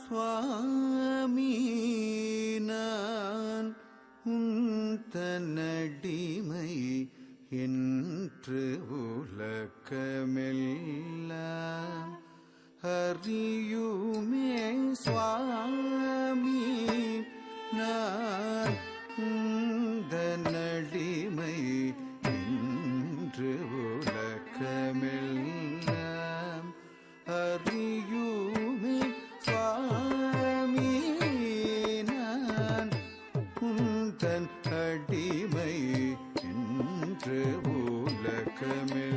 சுவாமி நான் உந்தனடிமை என்று உலகமெல்லாம் அறியுமே சுவாமி நான் உந்தனடிமை என்று உலகமெல்லாம் அறியுமே சுவாமி நான் உந்தன் அடிமை என்று உலகமெல்லாம்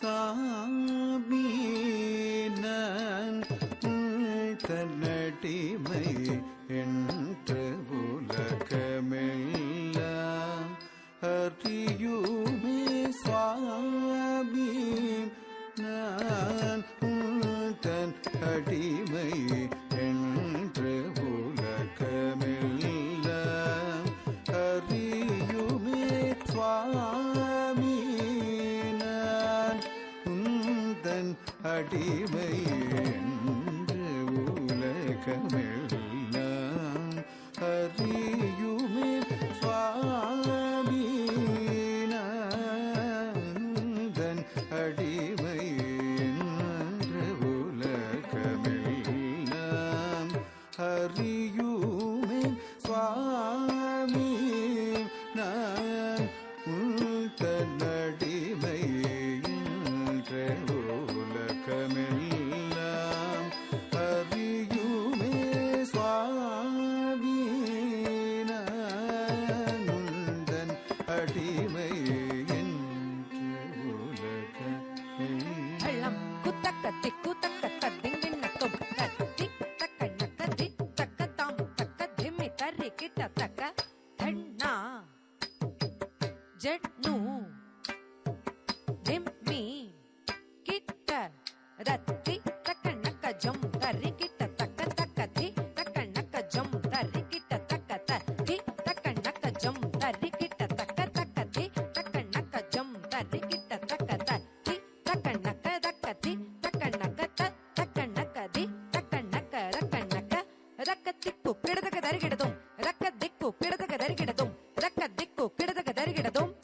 சாமி நான் தன்னடிமை என்று உலகமெல்லாம் அறியுமே சுவாமி நான் தன் அடிமை என்று உலகமெல்லாம் அறியுமே சுவாமி நான் உந்தன் அடிமை என்று உலகமெல்லாம் அறியுமே சுவாமி நான் உந்தன் அடிமை என்று உலகமெல்லாம் அறியுமே சுவாமி நான் உந்தன் அடிமை என்று உலகமெல்லாம் அறியுமே சுவாமி நான் உந்தன் அடிமை என்று உலகமெல்லாம்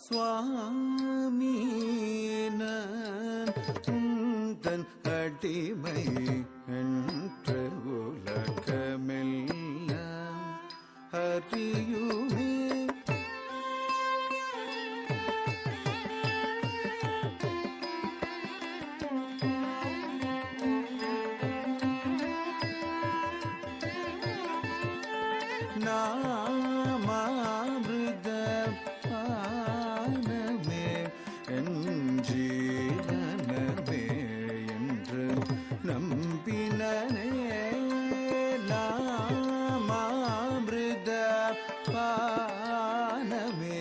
சுவாமி நான் உந்தன் அடிமை என்று உலகமெல்லாம் அறியுமே நாமாமிருத பானமே என் ஜீவனமே என்று நம்பினனே நாமாமிருத பானமே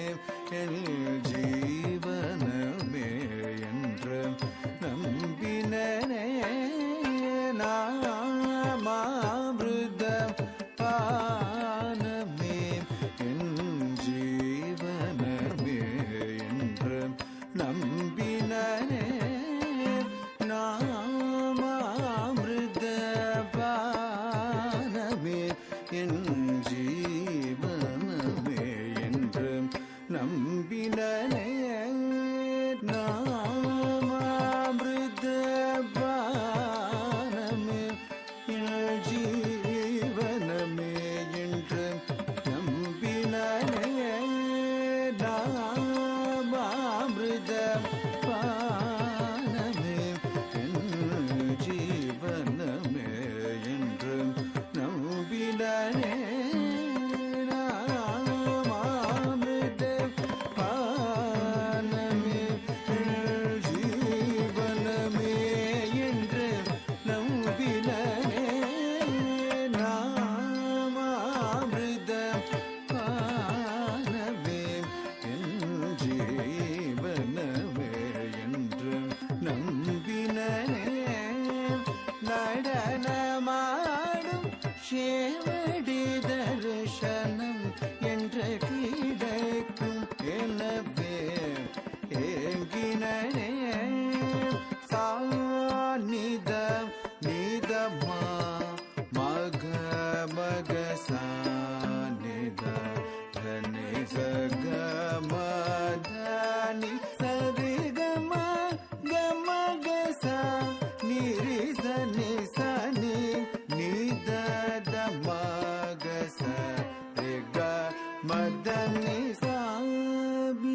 என் ஜீவனமே என்று நம்பினனே நாமாமிருத பானமே என் ஜீவனமே என்று நம்பினனே நாமாமிருத பானமே என் ஜீவனமே என்று நம்பினனே நாமாமிருத பானமே என் ஜீவனமே என்று நம்பினனே நாமாமிருத பானமே என் ஜீவனமே என்று நம்பினனே நாமாமிருத பானமே என் ஜீவனமே என்று நம்பினனே நடனமாடும் சேவடி தரிசனம் என்ற கிடைக்கும் எனவே ஏங்கினனே சாநித நிதமா மக மக சாநித தனி சகமதனி சரிகம கம கச நிரி சனி சனி நித மகச ரிக மதனி சாபீனன்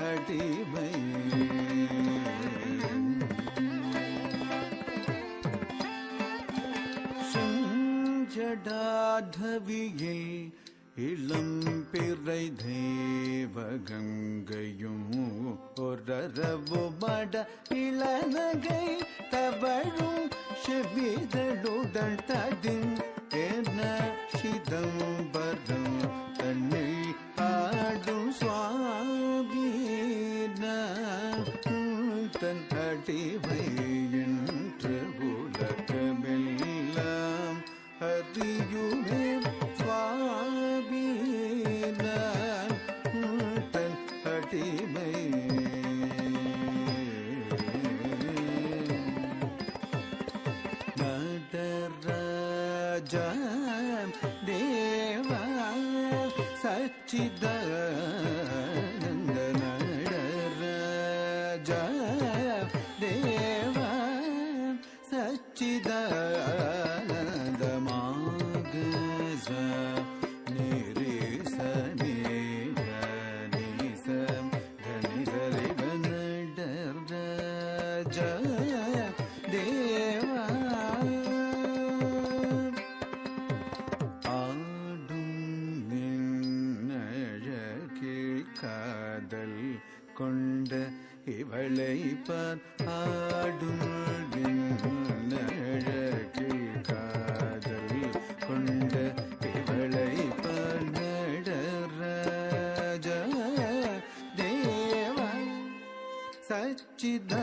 அடிமை செஞ்சடாதவியில் இளம் பிறை தேவகங்கையும் ஒரரவு மட இளநகை தவழும் செவிதழுடன் ததின் என சிதம்பரம் தன்னில் ஆடும் சுவாமீன தன் அடிமை என்று உலகமெல்லாம் அறியுமே சுவாமீன தன் அடிமை நடராஜ தேவா சச்சிதானந்த நடராஜ தேவா சச்சிதானந்த மாகச நிரேச நிச தனிசரி நடராஜ தேவா காதல் கொண்ட இவளை பார் ஆடும் அழகில் காதல் கொண்ட இவளை பார் நடராஜ தேவா சச்சித